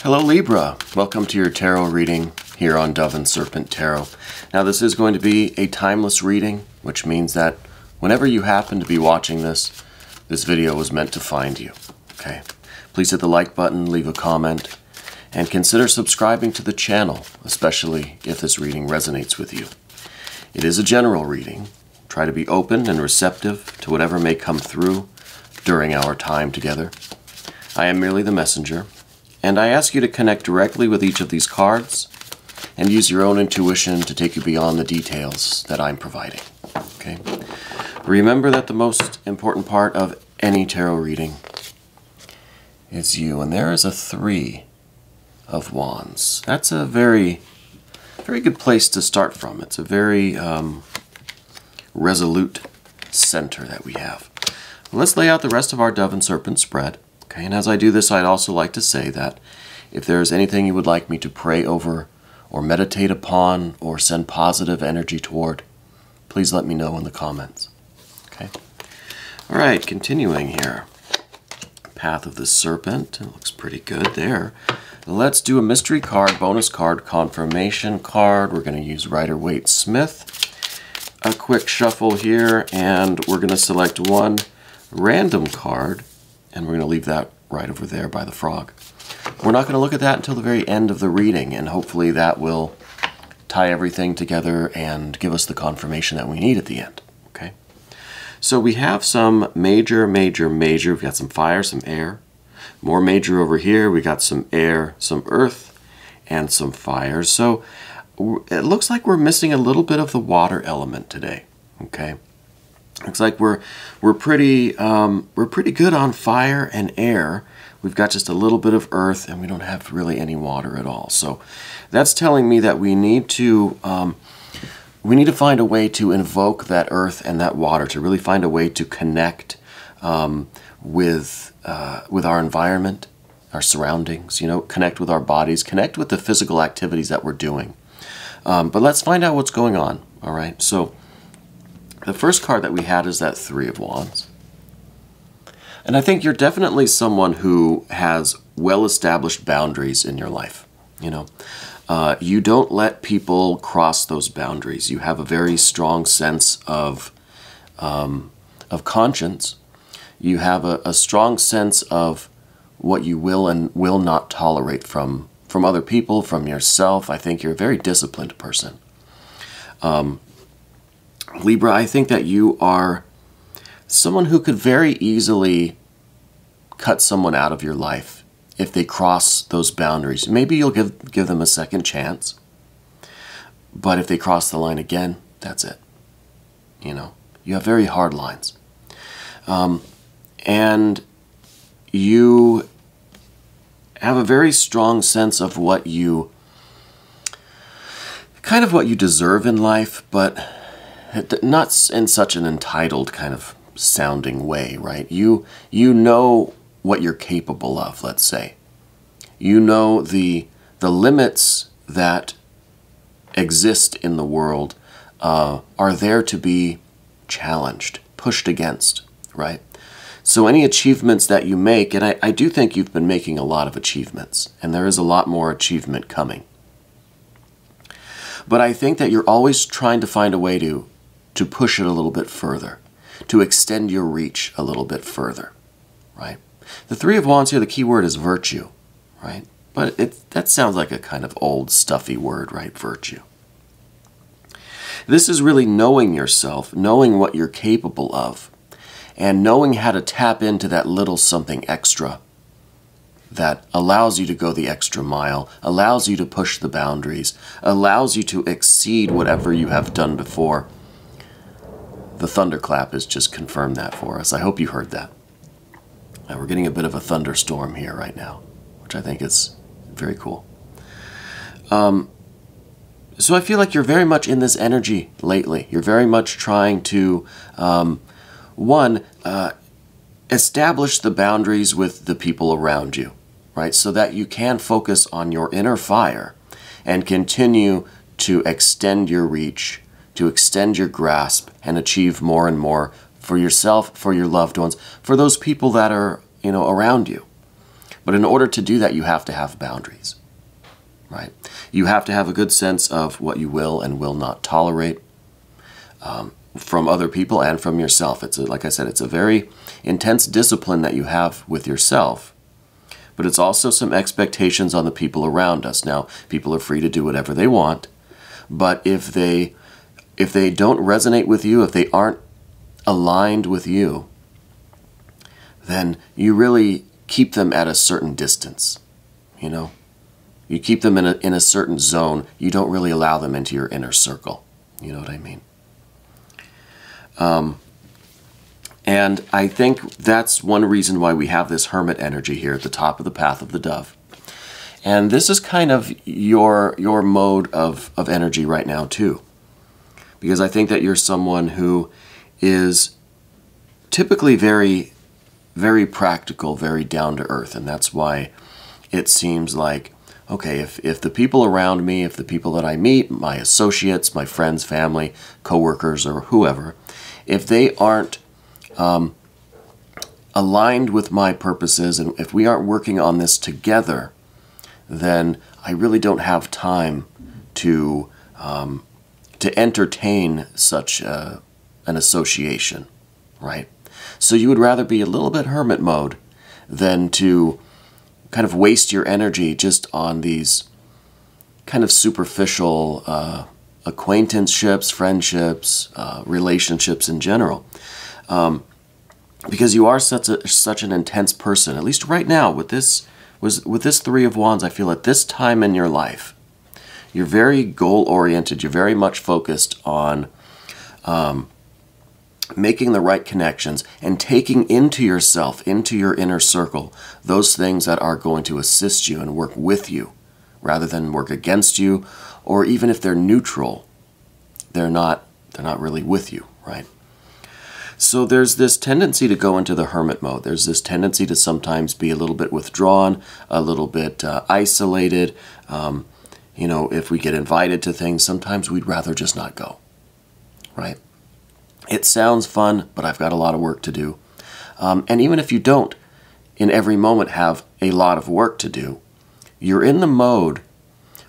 Hello Libra, welcome to your tarot reading here on Dove and Serpent Tarot. Now this is going to be a timeless reading, which means that whenever you happen to be watching this video was meant to find you. Okay, please hit the like button, leave a comment, and consider subscribing to the channel, especially if this reading resonates with you. It is a general reading. Try to be open and receptive to whatever may come through during our time together. I am merely the messenger, and I ask you to connect directly with each of these cards and use your own intuition to take you beyond the details that I'm providing. Okay? Remember that the most important part of any tarot reading is you, and there is a 3 of Wands. That's a very good place to start from. It's a very resolute center that we have. Let's lay out the rest of our Dove and Serpent spread. Okay, and as I do this, I'd also like to say that if there is anything you would like me to pray over or meditate upon or send positive energy toward, please let me know in the comments. Okay. All right, continuing here. Path of the Serpent. It looks pretty good there. Let's do a mystery card, bonus card, confirmation card. We're going to use Rider-Waite-Smith. A quick shuffle here, and we're going to select one random card, and we're going to leave that right over there by the frog. We're not going to look at that until the very end of the reading, and hopefully that will tie everything together and give us the confirmation that we need at the end. Okay. So we have some major. We've got some fire, some air. More major over here. We got some air, some earth, and some fire. So it looks like we're missing a little bit of the water element today. Okay. Looks like we're pretty good on fire and air. We've got just a little bit of earth, and we don't have really any water at all. So that's telling me that we need to find a way to invoke that earth and that water, to really find a way to connect with our environment, our surroundings. You know, connect with our bodies, connect with the physical activities that we're doing. But let's find out what's going on. All right. So the first card that we had is that 3 of Wands. And I think you're definitely someone who has well-established boundaries in your life. You know, you don't let people cross those boundaries. You have a very strong sense of conscience. You have a strong sense of what you will and will not tolerate from other people, from yourself. I think you're a very disciplined person. Libra, I think that you are someone who could very easily cut someone out of your life if they cross those boundaries. Maybe you'll give them a second chance, but if they cross the line again, that's it. You know, you have very hard lines. And you have a very strong sense of what you deserve in life, but not in such an entitled kind of sounding way, right? You know what you're capable of, let's say. You know the limits that exist in the world are there to be challenged, pushed against, right? So any achievements that you make, and I do think you've been making a lot of achievements, and there is a lot more achievement coming. But I think that you're always trying to find a way to push it a little bit further, to extend your reach a little bit further, right? The 3 of Wands here, the key word is virtue, right? But that sounds like a kind of old, stuffy word, right? Virtue. This is really knowing yourself, knowing what you're capable of, and knowing how to tap into that little something extra that allows you to go the extra mile, allows you to push the boundaries, allows you to exceed whatever you have done before. The thunderclap has just confirmed that for us. I hope you heard that. We're getting a bit of a thunderstorm here right now, which I think is very cool. So I feel like you're very much in this energy lately. You're very much trying to, establish the boundaries with the people around you, right? So that you can focus on your inner fire and continue to extend your reach, to extend your grasp, and achieve more and more for yourself, for your loved ones, for those people that are, you know, around you. But in order to do that, you have to have boundaries, right? You have to have a good sense of what you will and will not tolerate from other people and from yourself. It's like I said, it's a very intense discipline that you have with yourself, but it's also some expectations on the people around us. Now, people are free to do whatever they want, but if they don't resonate with you, if they aren't aligned with you, then you really keep them at a certain distance, you know? You keep them in a certain zone. You don't really allow them into your inner circle. You know what I mean? And I think that's one reason why we have this hermit energy here at the top of the path of the dove. And this is kind of your mode of energy right now too. Because I think that you're someone who is typically very, very practical, very down to earth. And that's why it seems like, okay, if the people around me, if the people that I meet, my associates, my friends, family, coworkers, or whoever, if they aren't aligned with my purposes, and if we aren't working on this together, then I really don't have time to entertain such an association, right? So you would rather be a little bit hermit mode than to kind of waste your energy just on these kind of superficial acquaintanceships, friendships, relationships in general. Because you are such an intense person, at least right now with this Three of Wands. I feel at this time in your life, you're very goal-oriented. You're very much focused on making the right connections and taking into yourself, into your inner circle, those things that are going to assist you and work with you rather than work against you, or even if they're neutral, they're not really with you, right? So there's this tendency to go into the hermit mode. There's this tendency to sometimes be a little bit withdrawn, a little bit isolated. You know, if we get invited to things, sometimes we'd rather just not go, right? It sounds fun, but I've got a lot of work to do. And even if you don't, in every moment, have a lot of work to do, you're in the mode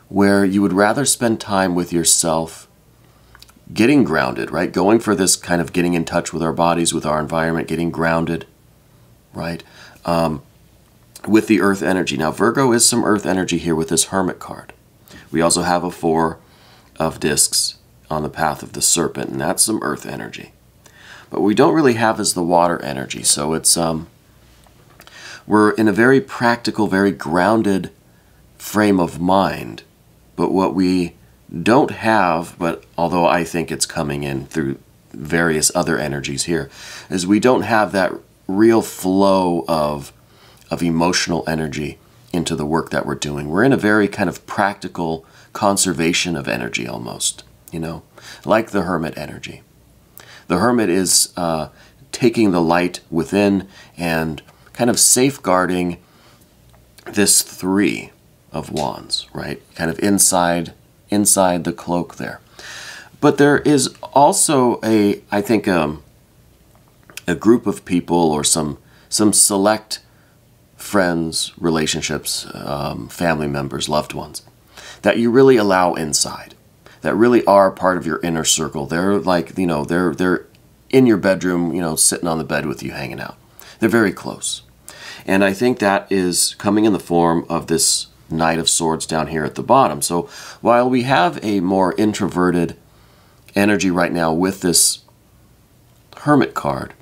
where you would rather spend time with yourself, getting grounded, right? Going for this kind of getting in touch with our bodies, with our environment, getting grounded, right? With the earth energy. Now, Virgo is some earth energy here with this hermit card. We also have a 4 of discs on the path of the serpent, and that's some earth energy. But what we don't really have is the water energy. So it's we're in a very practical, very grounded frame of mind. But what we don't have, but although I think it's coming in through various other energies here, is we don't have that real flow of emotional energy into the work that we're doing. We're in a very kind of practical conservation of energy almost, you know, like the hermit energy. The hermit is taking the light within and kind of safeguarding this 3 of Wands, right? Kind of inside the cloak there. But there is also I think a group of people or some select friends, relationships, family members, loved ones that you really allow inside, that really are part of your inner circle. They're like, you know, they're in your bedroom, you know, sitting on the bed with you, hanging out. They're very close. And I think that is coming in the form of this Knight of Swords down here at the bottom. So while we have a more introverted energy right now with this Hermit card,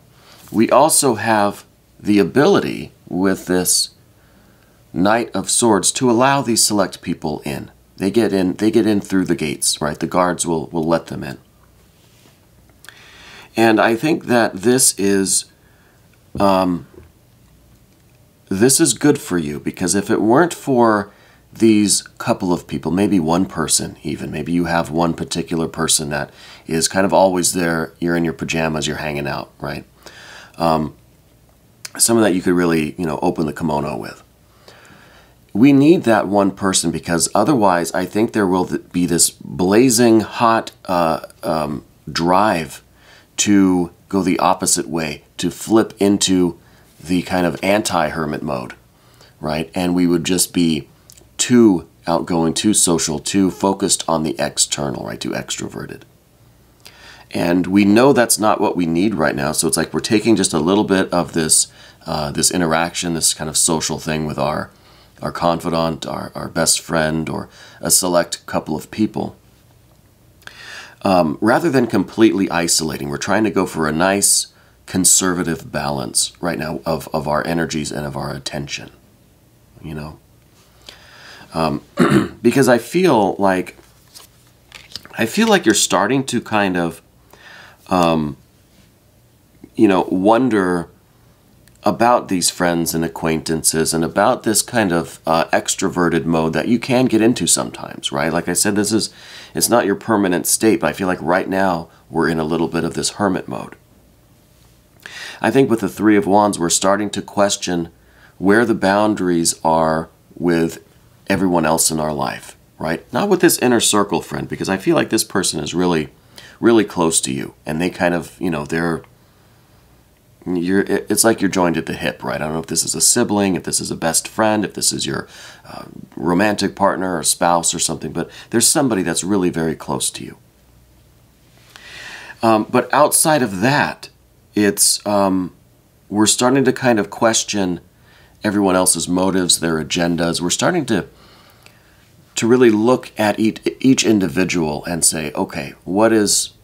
we also have the ability with this Knight of Swords to allow these select people in. They get in through the gates, right? The guards will let them in. And I think that this is good for you, because if it weren't for these couple of people, maybe one person even, maybe you have one particular person that is kind of always there, you're in your pajamas, you're hanging out, right? Someone that you could really, you know, open the kimono with. We need that one person, because otherwise I think there will be this blazing hot drive to go the opposite way, to flip into the kind of anti-hermit mode, right? And we would just be too outgoing, too social, too focused on the external, right? Too extroverted. And we know that's not what we need right now. So it's like we're taking just a little bit of this this interaction, this kind of social thing with our confidant, our best friend, or a select couple of people. Rather than completely isolating, we're trying to go for a nice conservative balance right now of our energies and of our attention, you know. Because I feel like you're starting to kind of, you know, wonder about these friends and acquaintances and about this kind of extroverted mode that you can get into sometimes, right? Like I said, it's not your permanent state, but I feel like right now we're in a little bit of this hermit mode. I think with the Three of Wands, we're starting to question where the boundaries are with everyone else in our life, right? Not with this inner circle friend, because I feel like this person is really, really close to you, and they kind of, you know, it's like you're joined at the hip, right? I don't know if this is a sibling, if this is a best friend, if this is your romantic partner or spouse or something, but there's somebody that's really very close to you. But outside of that, it's we're starting to kind of question everyone else's motives, their agendas. We're starting to really look at each individual and say, okay, what is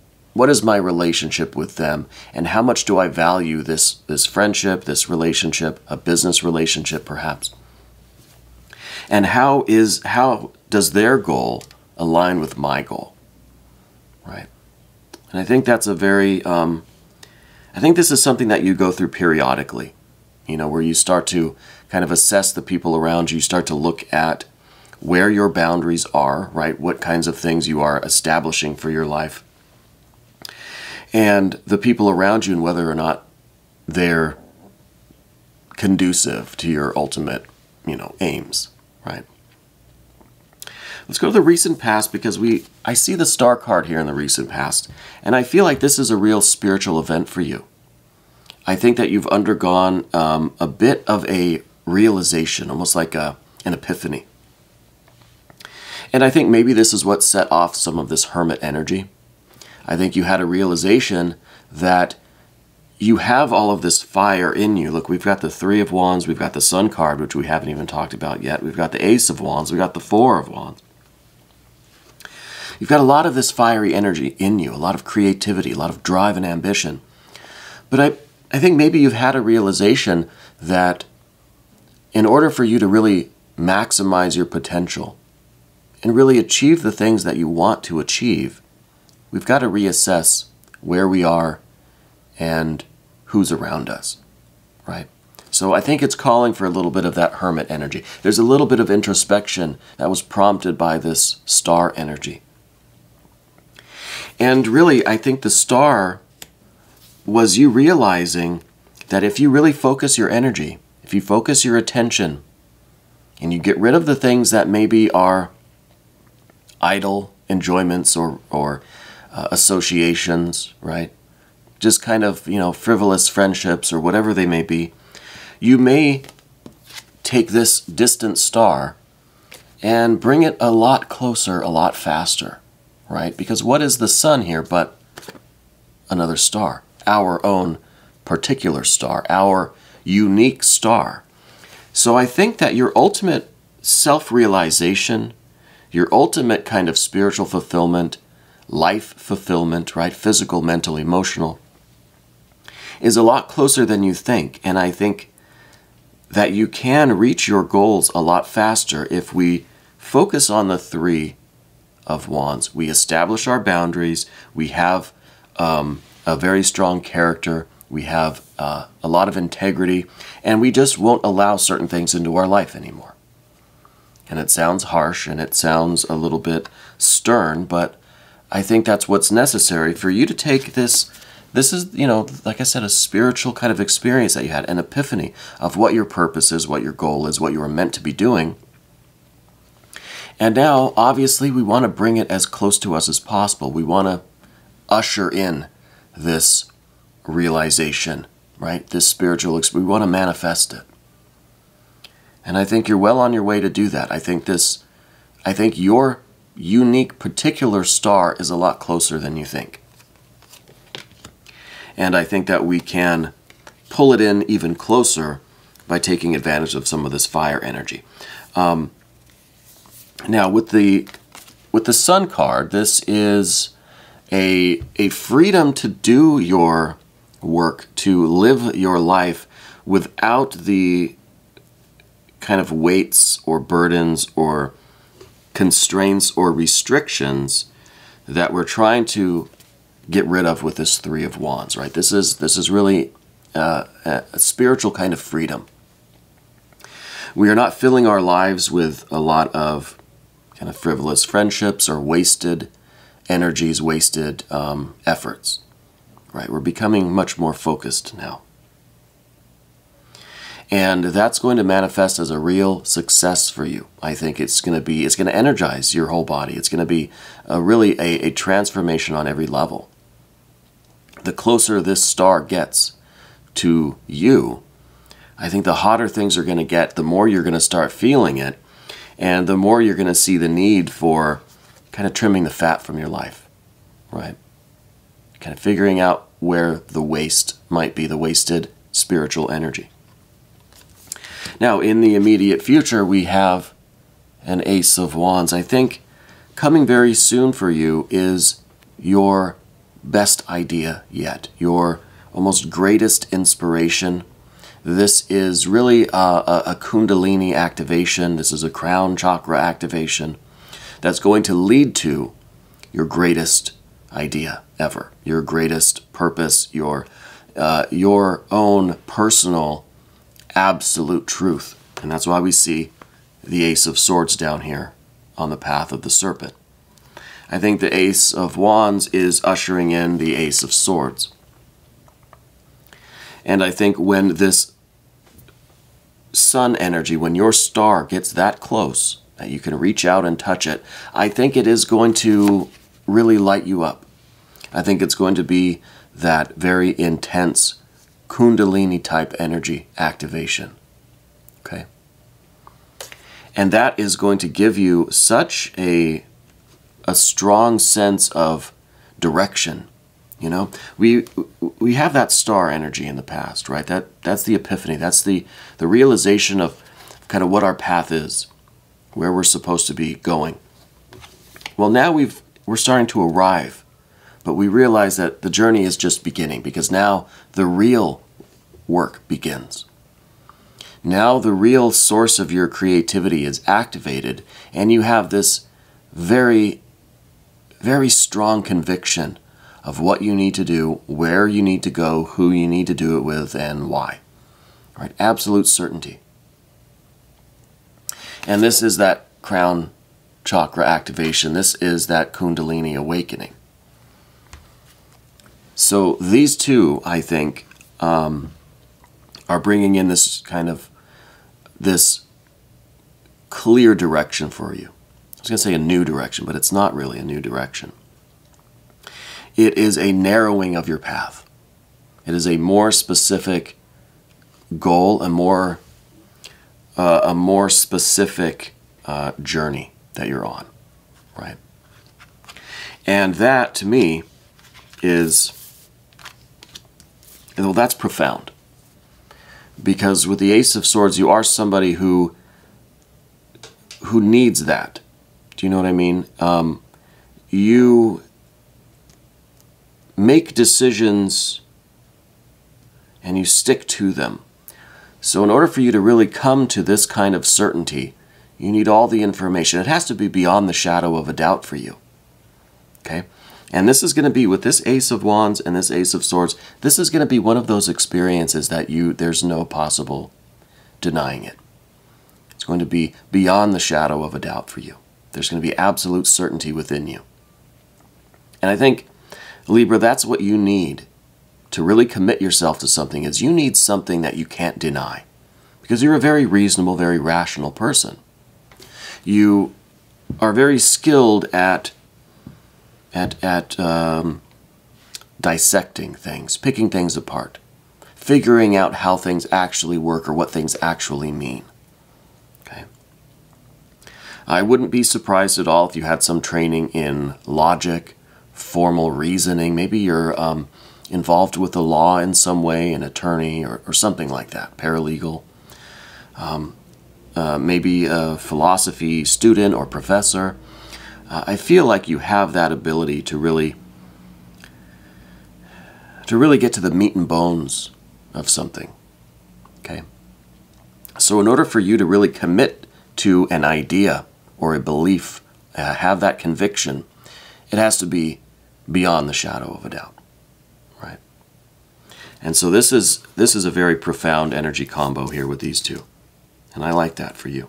my relationship with them, and how much do I value this friendship, this relationship, a business relationship perhaps, and how does their goal align with my goal, right? And I think that's a very I think this is something that you go through periodically, you know, where you start to kind of assess the people around you, start to look at where your boundaries are, right? What kinds of things you are establishing for your life, and the people around you, and whether or not they're conducive to your ultimate, you know, aims, right? Let's go to the recent past, because I see the Star card here in the recent past, and I feel like this is a real spiritual event for you. I think that you've undergone a bit of a realization, almost like an epiphany. And I think maybe this is what set off some of this hermit energy. I think you had a realization that you have all of this fire in you. Look, we've got the Three of Wands, we've got the Sun card, which we haven't even talked about yet. We've got the Ace of Wands, we've got the Four of Wands. You've got a lot of this fiery energy in you, a lot of creativity, a lot of drive and ambition. But I think maybe you've had a realization that in order for you to really maximize your potential and really achieve the things that you want to achieve, we've got to reassess where we are and who's around us, right? So I think it's calling for a little bit of that hermit energy. There's a little bit of introspection that was prompted by this star energy. And really, I think the star was you realizing that if you really focus your energy, if you focus your attention, and you get rid of the things that maybe are idle enjoyments or associations, right? Just kind of, you know, frivolous friendships or whatever they may be, you may take this distant star and bring it a lot closer, a lot faster, right? Because what is the sun here but another star, our own particular star, our unique star. So I think that your ultimate self-realization, your ultimate kind of spiritual fulfillment, life fulfillment, right? Physical, mental, emotional, is a lot closer than you think. And I think that you can reach your goals a lot faster if we focus on the Three of Wands. We establish our boundaries. We have a very strong character. We have a lot of integrity. And we just won't allow certain things into our life anymore. And it sounds harsh and it sounds a little bit stern, but I think that's what's necessary for you to take this. This is, you know, like I said, a spiritual kind of experience that you had, an epiphany of what your purpose is, what your goal is, what you were meant to be doing. And now, obviously, we want to bring it as close to us as possible. We want to usher in this realization, right? This spiritual experience. We want to manifest it. And I think you're well on your way to do that. I think your unique particular star is a lot closer than you think. And I think that we can pull it in even closer by taking advantage of some of this fire energy. Now with the Sun card, this is a freedom to do your work, to live your life without the kind of weights or burdens or constraints or restrictions that we're trying to get rid of with this Three of Wands, right? This is really a spiritual kind of freedom. We are not filling our lives with a lot of kind of frivolous friendships or wasted energies, wasted efforts, right? We're becoming much more focused now. And that's going to manifest as a real success for you. I think it's going to energize your whole body. It's going to be really a transformation on every level. The closer this star gets to you, I think the hotter things are going to get, the more you're going to start feeling it, and the more you're going to see the need for kind of trimming the fat from your life, right? Kind of figuring out where the waste might be, the wasted spiritual energy. Now, in the immediate future, we have an Ace of Wands. I think coming very soon for you is your best idea yet, your almost greatest inspiration. This is really a Kundalini activation. This is a crown chakra activation that's going to lead to your greatest idea ever, your greatest purpose, your own personal absolute truth. And that's why we see the Ace of Swords down here on the path of the Serpent. I think the Ace of Wands is ushering in the Ace of Swords. And I think when this sun energy, when your star gets that close that you can reach out and touch it, I think it is going to really light you up. I think it's going to be that very intense Kundalini type energy activation. Okay? And that is going to give you such a strong sense of direction. You know, we have that star energy in the past, right? That's the epiphany. That's the realization of kind of what our path is, where we're supposed to be going. Well, now we're starting to arrive, but we realize that the journey is just beginning, because now the real work begins. Now the real source of your creativity is activated, and you have this very, very strong conviction of what you need to do, where you need to go, who you need to do it with, and why. Right? Absolute certainty. And this is that crown chakra activation. This is that Kundalini awakening. So these two, I think, are bringing in this kind of, this clear direction for you. I was going to say a new direction, but it's not really a new direction. It is a narrowing of your path. It is a more specific goal, a more specific journey that you're on, right? And that, to me, is, well, that's profound. Because with the Ace of Swords, you are somebody who needs that. Do you know what I mean? You make decisions and you stick to them. So in order for you to really come to this kind of certainty, you need all the information. It has to be beyond the shadow of a doubt for you. Okay? And this is going to be, with this Ace of Wands and this Ace of Swords, this is going to be one of those experiences that there's no possible denying it. It's going to be beyond the shadow of a doubt for you. There's going to be absolute certainty within you. And I think, Libra, that's what you need to really commit yourself to something, is you need something that you can't deny. Because you're a very reasonable, very rational person. You are very skilled at dissecting things, picking things apart, figuring out how things actually work or what things actually mean. I wouldn't be surprised at all if you had some training in logic, formal reasoning. Maybe you're involved with the law in some way, an attorney or something like that, paralegal. Maybe a philosophy student or professor. I feel like you have that ability to really get to the meat and bones of something. Okay? So in order for you to really commit to an idea or a belief, have that conviction, it has to be beyond the shadow of a doubt. Right? And so this is a very profound energy combo here with these two. And I like that for you.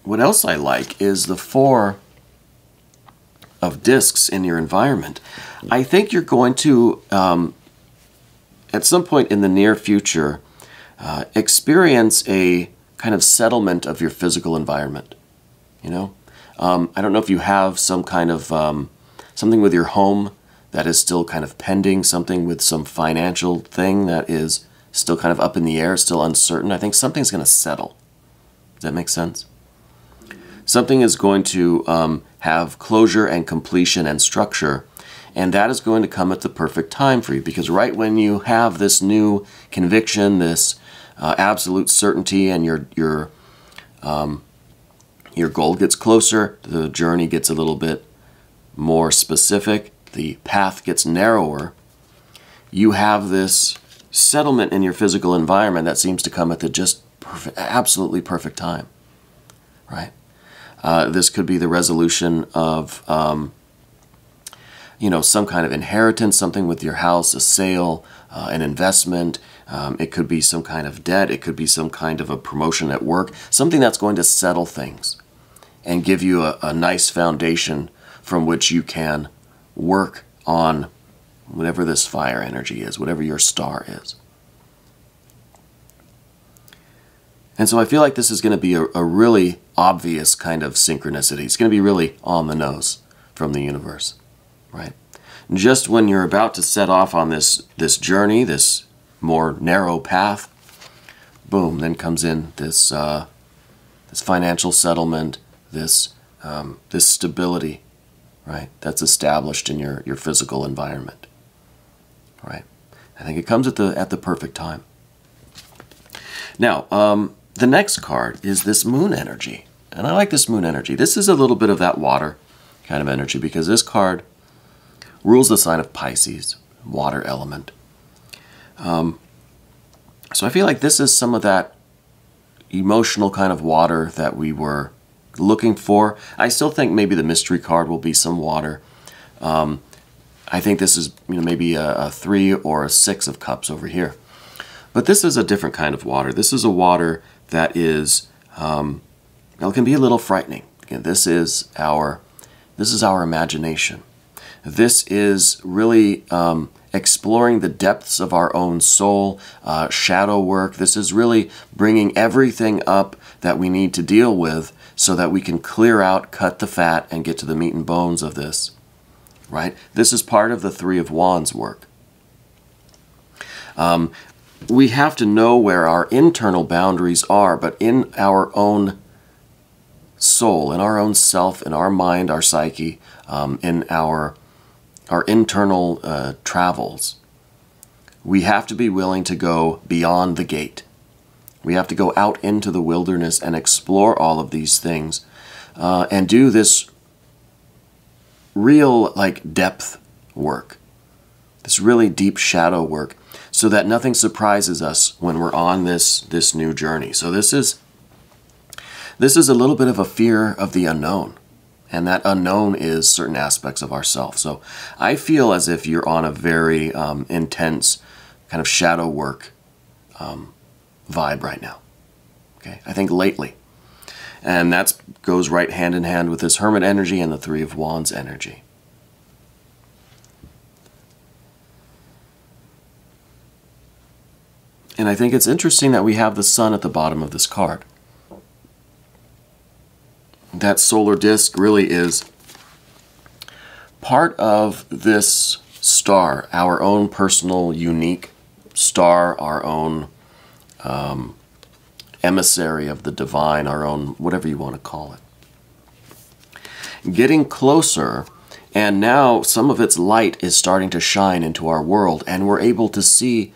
What else I like is the 4 of discs in your environment. I think you're going to, at some point in the near future, experience a kind of settlement of your physical environment. You know, I don't know if you have some kind of something with your home that is still kind of pending, something with some financial thing that is still kind of up in the air, still uncertain. I think something's going to settle. Does that make sense? Something is going to have closure and completion and structure, and that is going to come at the perfect time for you, because right when you have this new conviction, this absolute certainty, and your goal gets closer, the journey gets a little bit more specific, the path gets narrower, you have this settlement in your physical environment that seems to come at the just perfect, absolutely perfect time, right? This could be the resolution of, you know, some kind of inheritance, something with your house, a sale, an investment. It could be some kind of debt. It could be some kind of a promotion at work, something that's going to settle things and give you a nice foundation from which you can work on whatever this fire energy is, whatever your star is. And so I feel like this is going to be a really obvious kind of synchronicity. It's going to be really on the nose from the universe, right? And just when you're about to set off on this journey, this more narrow path, boom, then comes in this this financial settlement, this stability, right? That's established in your physical environment, right? I think it comes at the perfect time. Now, the next card is this moon energy. And I like this moon energy. This is a little bit of that water kind of energy, because this card rules the sign of Pisces, water element. So I feel like this is some of that emotional kind of water that we were looking for. I still think maybe the mystery card will be some water. I think this is, you know, maybe a 3 or a 6 of cups over here. But this is a different kind of water. This is a water that is, it can be a little frightening. Again, this is our imagination. This is really exploring the depths of our own soul, shadow work. This is really bringing everything up that we need to deal with so that we can clear out, cut the fat, and get to the meat and bones of this, right? This is part of the 3 of Wands work. We have to know where our internal boundaries are, but in our own soul, in our own self, in our mind, our psyche, in our internal travels, we have to be willing to go beyond the gate. We have to go out into the wilderness and explore all of these things and do this real, like, depth work, this really deep shadow work, so that nothing surprises us when we're on this new journey. So this is a little bit of a fear of the unknown, and that unknown is certain aspects of ourself. So I feel as if you're on a very intense kind of shadow work vibe right now. Okay, I think lately, and that goes right hand in hand with this Hermit energy and the 3 of Wands energy. And I think it's interesting that we have the sun at the bottom of this card. That solar disk really is part of this star, our own personal, unique star, our own emissary of the divine, our own, whatever you want to call it. Getting closer, and now some of its light is starting to shine into our world, and we're able to see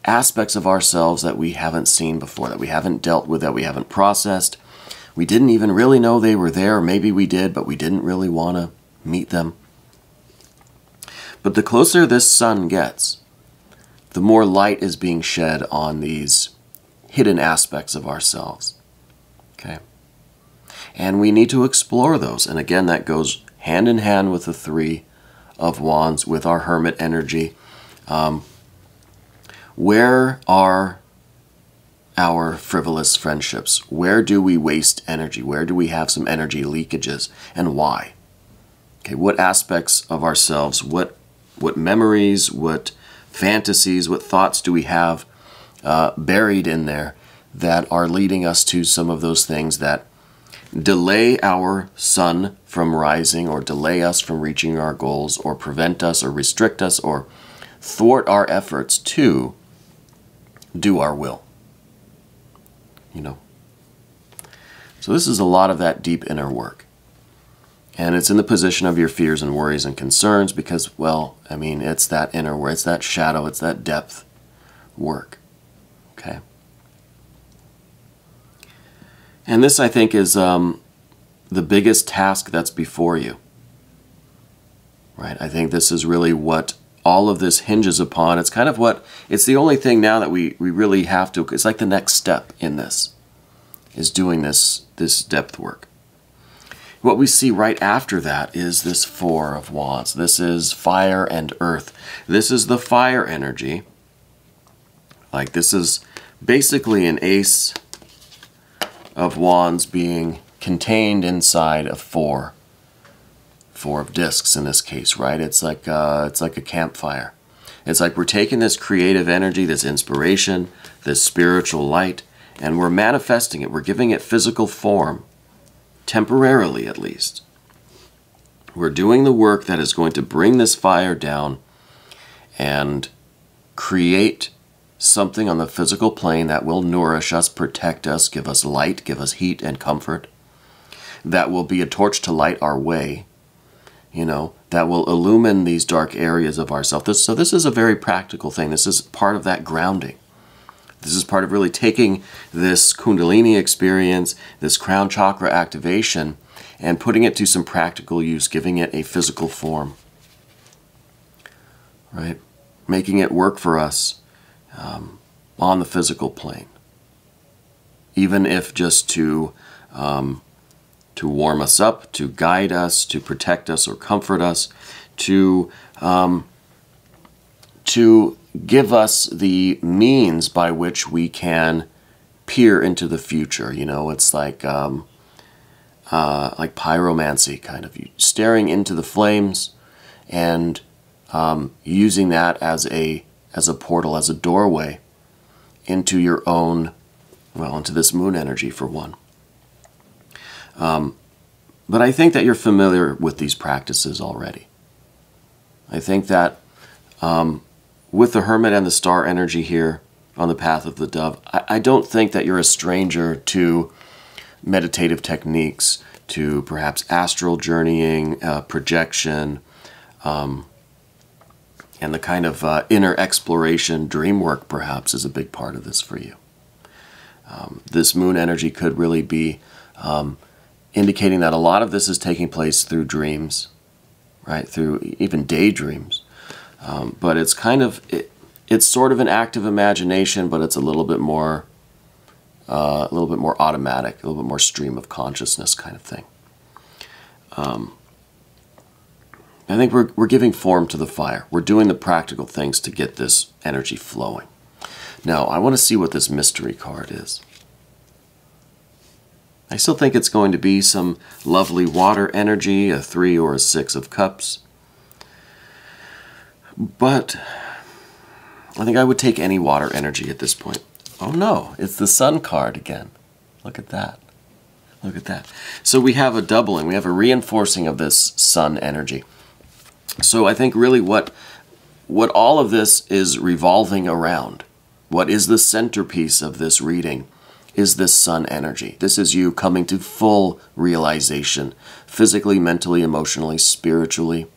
aspects of ourselves that we haven't seen before, that we haven't dealt with, that we haven't processed. We didn't even really know they were there. Maybe we did, but we didn't really want to meet them. But the closer this sun gets, the more light is being shed on these hidden aspects of ourselves. Okay? And we need to explore those. And again, that goes hand in hand with the Three of Wands, with our Hermit energy. Where are our frivolous friendships? Where do we waste energy? Where do we have some energy leakages? And why? Okay, what aspects of ourselves, what memories, what fantasies, what thoughts do we have buried in there that are leading us to some of those things that delay our sun from rising, or delay us from reaching our goals, or prevent us, or restrict us, or thwart our efforts to do our will? You know. So this is a lot of that deep inner work. And it's in the position of your fears and worries and concerns because, well, I mean, it's that inner work, it's that shadow, it's that depth work. Okay? And this, I think, is the biggest task that's before you. Right? I think this is really what all of this hinges upon. It's kind of what, it's the only thing now that we really have to, it's like the next step in this, is doing this depth work. What we see right after that is this Four of Wands. This is fire and earth. This is the fire energy. Like, this is basically an Ace of Wands being contained inside of four of discs in this case, right? It's like a campfire. It's like we're taking this creative energy, this inspiration, this spiritual light, and we're manifesting it. We're giving it physical form, temporarily at least. We're doing the work that is going to bring this fire down and create something on the physical plane that will nourish us, protect us, give us light, give us heat and comfort, that will be a torch to light our way, you know, that will illumine these dark areas of ourselves. So this is a very practical thing. This is part of that grounding. This is part of really taking this Kundalini experience, this crown chakra activation, and putting it to some practical use, giving it a physical form, right? Making it work for us on the physical plane, even if just to warm us up, to guide us, to protect us or comfort us, to give us the means by which we can peer into the future. You know, it's like pyromancy, kind of, staring into the flames and using that as a portal, as a doorway into your own, well, into this moon energy for one. But I think that you're familiar with these practices already. I think that with the Hermit and the Star energy here on the path of the Dove, I don't think that you're a stranger to meditative techniques, to perhaps astral journeying, projection, and the kind of inner exploration, dream work perhaps is a big part of this for you. This moon energy could really be indicating that a lot of this is taking place through dreams, right? Through even daydreams. But it's kind of, it's sort of an active imagination, but it's a little bit more automatic, a little bit more stream of consciousness kind of thing. I think we're giving form to the fire. We're doing the practical things to get this energy flowing. Now, I want to see what this mystery card is. I still think it's going to be some lovely water energy, a 3 or a 6 of cups. But I think I would take any water energy at this point. Oh no, it's the Sun card again. Look at that. Look at that. So we have a doubling, we have a reinforcing of this Sun energy. So I think really what all of this is revolving around, what is the centerpiece of this reading, is this sun energy. This is you coming to full realization, physically, mentally, emotionally, spiritually.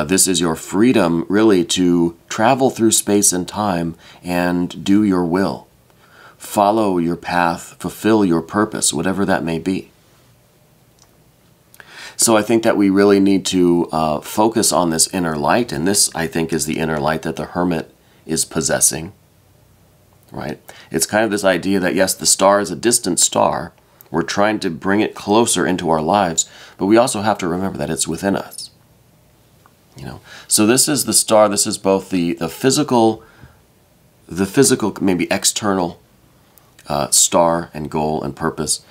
This is your freedom, really, to travel through space and time and do your will. Follow your path, fulfill your purpose, whatever that may be. So I think that we really need to focus on this inner light, and this, I think, is the inner light that the hermit is possessing. Right? It's kind of this idea that, yes, the star is a distant star. We're trying to bring it closer into our lives, but we also have to remember that it's within us. You know? So this is the star. This is both the physical, maybe external star and goal and purpose,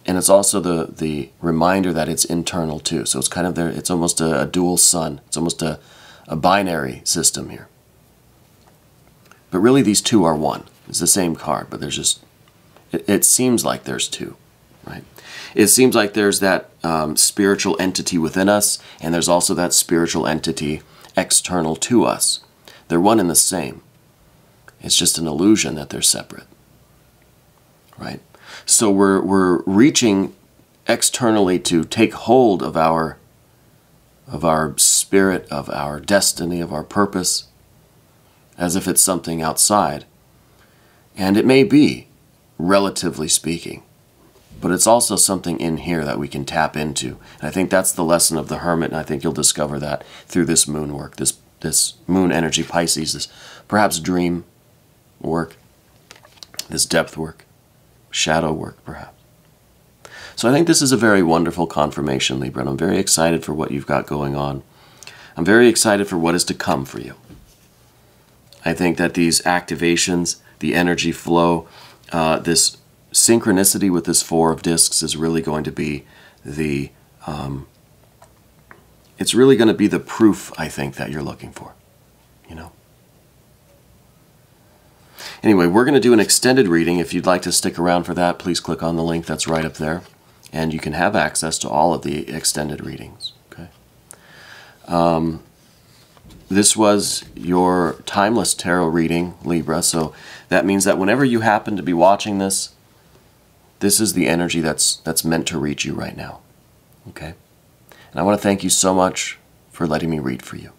and it's also the reminder that it's internal too. So it's kind of there. It's almost a dual sun. It's almost a binary system here. But really, these two are one. It's the same card, but there's just, it seems like there's two, right? It seems like there's that spiritual entity within us, and there's also that spiritual entity external to us. They're one and the same. It's just an illusion that they're separate, right? So we're reaching externally to take hold of our spirit, of our destiny, of our purpose, as if it's something outside. And it may be, relatively speaking, but it's also something in here that we can tap into. And I think that's the lesson of the hermit, and I think you'll discover that through this moon work, this moon energy Pisces, this perhaps dream work, this depth work, shadow work perhaps. So I think this is a very wonderful confirmation, Libra, and I'm very excited for what you've got going on. I'm very excited for what is to come for you. I think that these activations, the energy flow, this synchronicity with this Four of Discs is really going to be the, it's really going to be the proof, I think, that you're looking for, you know. Anyway, we're going to do an extended reading. If you'd like to stick around for that, please click on the link that's right up there, and you can have access to all of the extended readings, okay? This was your timeless tarot reading, Libra, so that means that whenever you happen to be watching this, this is the energy that's meant to reach you right now, okay? And I want to thank you so much for letting me read for you.